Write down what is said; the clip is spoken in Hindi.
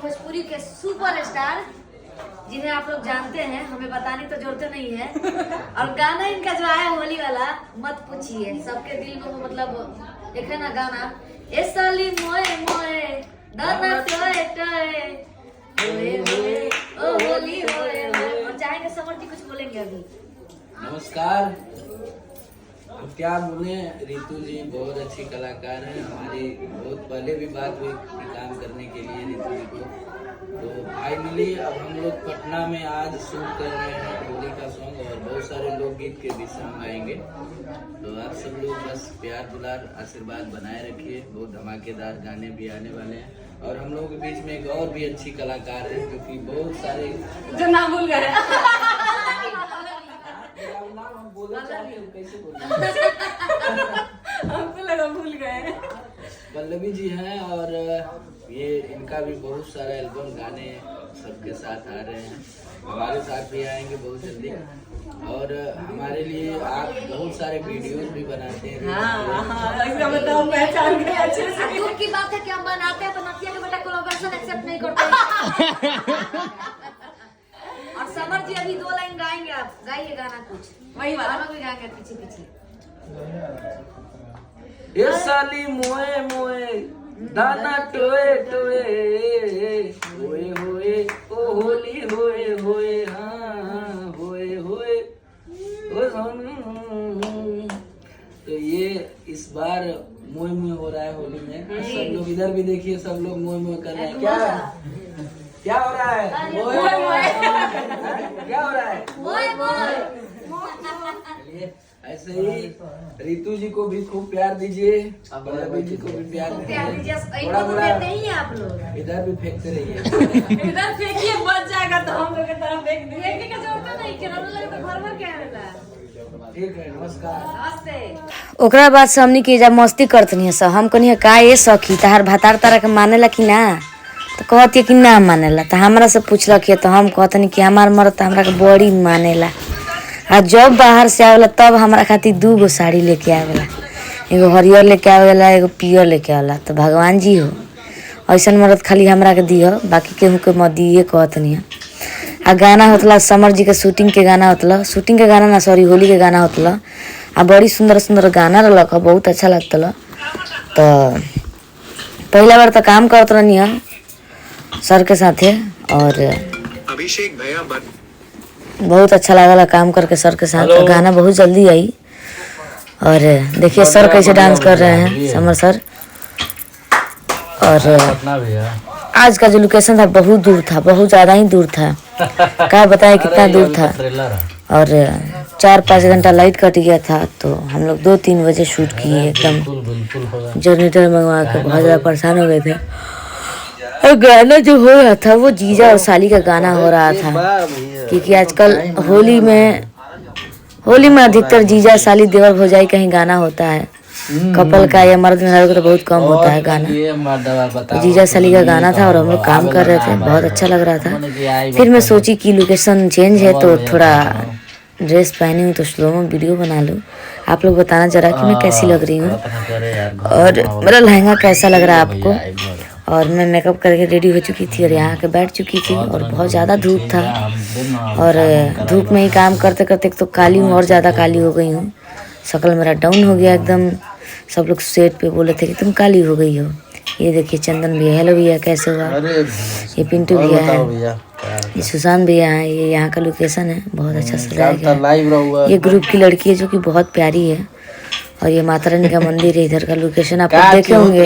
भोजपुरी के सुपरस्टार जिन्हें आप लोग जानते हैं, हमें बताने तो जरूरत नहीं है। और गाना इनका जो आया होली वाला मत पूछिए, सबके दिल में मतलब देखे ना गाना ए साली मोए मोए दाना टोए टोए होए होए ओ होली होए होए। और चाहेंगे समर जी कुछ बोलेंगे अभी। नमस्कार। अब क्या बोले, रितु जी बहुत अच्छी कलाकार है। हमारी बहुत पहले भी बात हुई काम करने के लिए रितु जी को। तो फाइनली अब हम लोग पटना में आज शूट कर रहे हैं होली का सॉन्ग, और बहुत सारे लोकगीत के भी सॉन्ग आएंगे। तो आप सब लोग बस प्यार दुलार आशीर्वाद बनाए रखिए। बहुत धमाकेदार गाने भी आने वाले हैं। और हम लोगों के बीच में एक और भी अच्छी कलाकार है जो कि बहुत सारे जो नाम भूल गए कैसे हमको लगा भूल गए। पल्लवी जी हैं, और ये इनका भी बहुत सारा एल्बम गाने सबके साथ आ रहे हैं। हमारे साथ भी आएंगे बहुत जल्दी। और हमारे लिए आप बहुत सारे वीडियोस भी बनाते हैं। बताओ पहचान गए अच्छे से। दूर की बात है कि हम बनाते हैं तो नथिया के बेटा कोलैबोरेशन एक्सेप्ट नहीं करते। और समर जी अभी 2 लाइन गाएंगे, आप गाइए गाना कुछ वही वाला हम लोग भी गाएंगे पीछे पीछे। ए साली मोए मोए दाना टोए टोए होए होए ओ होली होए होए हाँ होए होए तो ये इस बार मोए मोए हो रहा है होली में। सब लोग इधर भी देखिए, सब लोग मोए मोए कर रहे हैं। क्या हो रहा है? मोए मोए क्या हो रहा है? मोए मोए। चलिए ऐसे ही रितु जी को भी खूब प्यार दीजिए, पल्लवी जी को भी प्यार दीजिए। थोड़ा थोड़ा आप लोग इधर भी फेंकते रहिए। इधर फेंकिए बच जाएगा तो हम लोग की तरफ फेंक दिए। का जरूरत नहीं, केरला लगे तो घर भर के आवेला। ठीक है, नमस्कार। नमस्ते। ओकरा बाद से हमनी के जब मस्ती करतनी सब, हम कहनी का ये सखी तहार भातार तारा के मानेला कि ना, तो कहती कि ना मानेला। तो हमरा से पूछलक तो हम कहतनी कि हमार मर्द तो हमरा के बड़ी मानेला। आ जब बाहर से आवेला तब हमरा खातिर 2 गो साड़ी लेके आवेला, एगो हरियर लेके आवेला, एगो पियर लेके आवेला। तो भगवान जी हो ऐसा मर्द खाली हमरा के दिह, बाकी केहू के मत दिए कहतनी। आ गाना होतला समर जी के शूटिंग के गाना होतला, शूटिंग के गाना ना सॉरी होली के गाना होतला। आ बड़ी सुंदर सुंदर गाना रहलक, बहुत अच्छा लगतला। तो पहला बार तो काम करत रहनी है सर के साथे, और अभिषेक भैया बहुत अच्छा लागला काम करके सर के साथ। तो गाना बहुत जल्दी आई। और देखिए सर कैसे डांस कर रहे हैं, समर सर। और आज का जो लोकेशन था बहुत दूर था, बहुत ज़्यादा ही दूर था। क्या बताएं कितना दूर था। और 4-5 घंटा लाइट कट गया था। तो हम लोग 2-3 बजे शूट किए, एकदम जनरेटर मंगवा के बहुत ज़्यादा परेशान हो गए थे। और गाना जो हो रहा था वो जीजा और साली का गाना हो रहा था, क्योंकि आजकल होली में अधिकतर जीजा साली देवर भौजाई का ही गाना होता है। कपल का या मर्द में तो बहुत कम होता है गाना। जीजा साली का गाना था और हम लोग काम कर रहे थे, बहुत अच्छा लग रहा था। फिर मैं सोची कि लोकेशन चेंज है तो थोड़ा ड्रेस पहनी हूँ तो स्लो में वीडियो बना लूँ। आप लोग बताना जरा कि मैं कैसी लग रही हूँ और मेरा लहंगा कैसा लग रहा है आपको। और मैं मेकअप करके रेडी हो चुकी थी और यहाँ के बैठ चुकी थी, और बहुत ज़्यादा धूप था। और धूप में ही काम करते करते एक तो काली हूँ, और ज़्यादा काली हो गई हूँ। शक्ल मेरा डाउन हो गया एकदम। सब लोग सेट पे बोले थे कि तुम काली हो गई हो। ये देखिए चंदन भैया, हेलो भैया कैसे हुआ। ये पिंटू भैया है, ये सुशांत भैया है। ये यहाँ का लोकेशन है, बहुत अच्छा सजाया गया। ये ग्रुप की लड़की है जो कि बहुत प्यारी है। और ये माता रानी का मंदिर है, इधर का लोकेशन आप देखे होंगे।